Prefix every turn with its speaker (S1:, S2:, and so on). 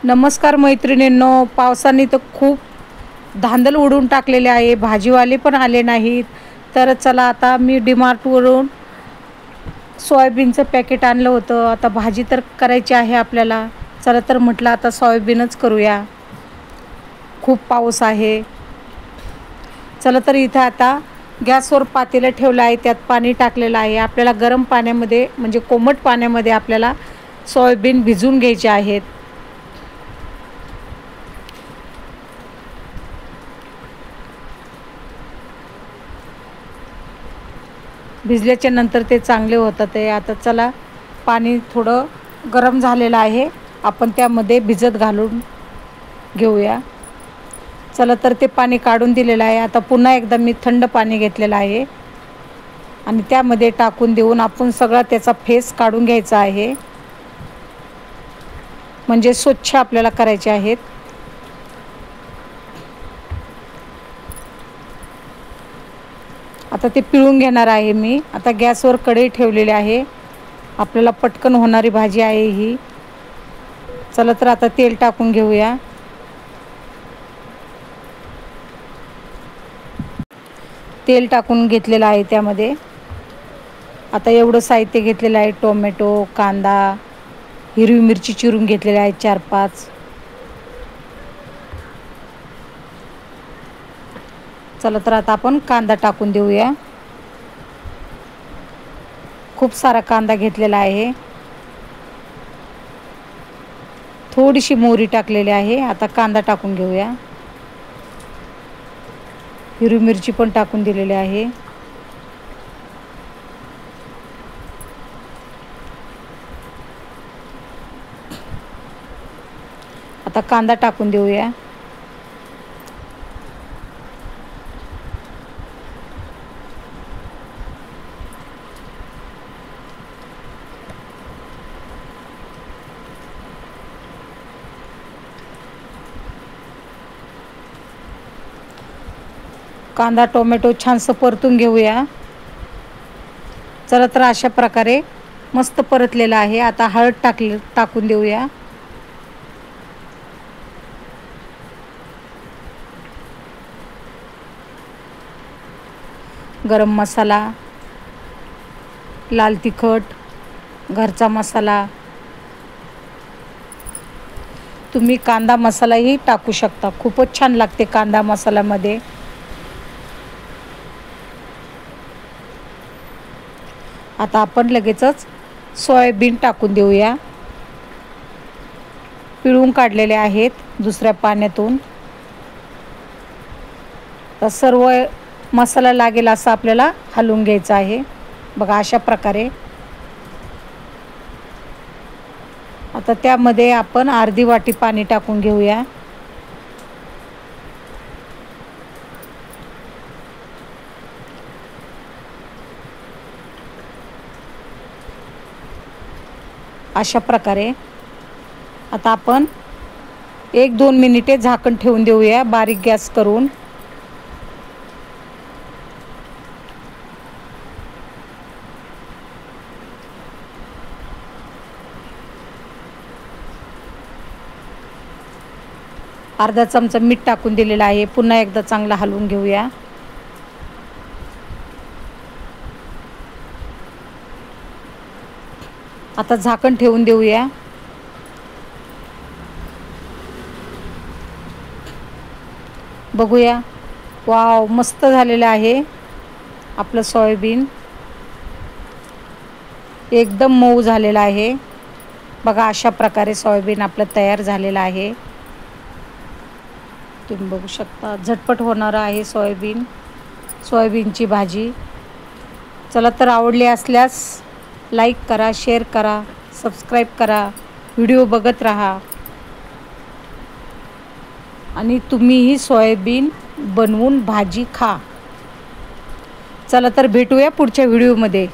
S1: नमस्कार मैत्रिणींनो, पावसाने तर खूप धांदल उडून टाकलेले आहे. भाजीवाले पण आले नाहीत. तर चला आता मी डीमार्टवरून सोयाबीनचं पॅकेट आणलं होतं. आता भाजी तर करायची आहे आपल्याला. चला तर म्हटलं आता सोयाबीनच करूया. खूप पाऊस आहे. चला तर इथं आता गॅसवर पातेलं ठेवलं आहे, त्यात पाणी टाकलेलं आहे. आपल्याला गरम पाण्यामध्ये म्हणजे कोमट पाण्यामध्ये आपल्याला सोयाबीन भिजवून घ्यायचे आहेत. भिजल्याच्या नंतर ते चांगले होतात. ते आता चला पाणी थोडं गरम झालेलं आहे, आपण त्यामध्ये भिजत घालून घेऊया. चला तर ते पाणी काढून दिलेलं आहे. आता पुन्हा एकदा मी थंड पाणी घेतलेलं आहे आणि त्यामध्ये टाकून देऊन आपण सगळा त्याचा फेस काढून घ्यायचा आहे. म्हणजे स्वच्छ आपल्याला करायचे आहेत. आता ते पिळून घेणार आहे मी. आता गॅसवर कढई ठेवलेली आहे. आपल्याला पटकन होणारी भाजी आहे ही. चला तर आता तेल टाकून घेऊया. तेल टाकून घेतलेलं आहे त्यामध्ये. आता एवढं साहित्य घेतलेलं आहे. टोमॅटो, कांदा, हिरवी मिरची चिरून घेतलेली आहे 4-5. चला तर आता आपण कांदा टाकून देऊया. खूप सारा कांदा घेतलेला आहे. थोडीशी मोहरी टाकलेली आहे. आता कांदा टाकून घेऊया. हिरवी मिरची पण टाकून दिलेली आहे. आता कांदा टाकून देऊया. कांदा टोमॅटो छानसं परतून घेऊया. चला तर अशा प्रकारे मस्त परतलेला आहे. आता हळद टाकून देऊया. गरम मसाला, लाल तिखट, घरचा मसाला, तुम्ही कांदा मसालाही टाकू शकता. खूपच छान लागते कांदा मसाल्यामध्ये. आता आपण लगेचच सोयाबीन टाकून देऊया. पिळून काढलेले आहेत दुसऱ्या पाण्यातून. तर सर्व मसाला लागेल असं आपल्याला हलवून घ्यायचं आहे. बघा अशा प्रकारे. आता त्यामध्ये आपण अर्धी वाटी पाणी टाकून घेऊया. अशा प्रकारे आता आपण 1-2 मिनिटे झाकण ठेवून देऊया बारीक गॅस करून. अर्धा चमचा मीठ टाकून दिलेलं आहे. पुन्हा एकदा चांगला हलवून घेऊया. आता झाकण ठेवून देऊया. बघूया. वाव, मस्त झालेलं आहे आपलं सोयाबीन. एकदम मऊ झालेलं आहे. बघा अशा प्रकारे सोयाबीन आपलं तयार झालेलं आहे. तुम्ही बघू शकता. झटपट होणारं आहे सोयाबीनची भाजी. चला तर आवडली असल्यास लाईक करा, शेअर करा, सबस्क्राईब करा, व्हिडिओ बघत राहा आणि तुम्हीही सोयाबीन बनवून भाजी खा. चला तर भेटूया पुढच्या व्हिडिओमध्ये.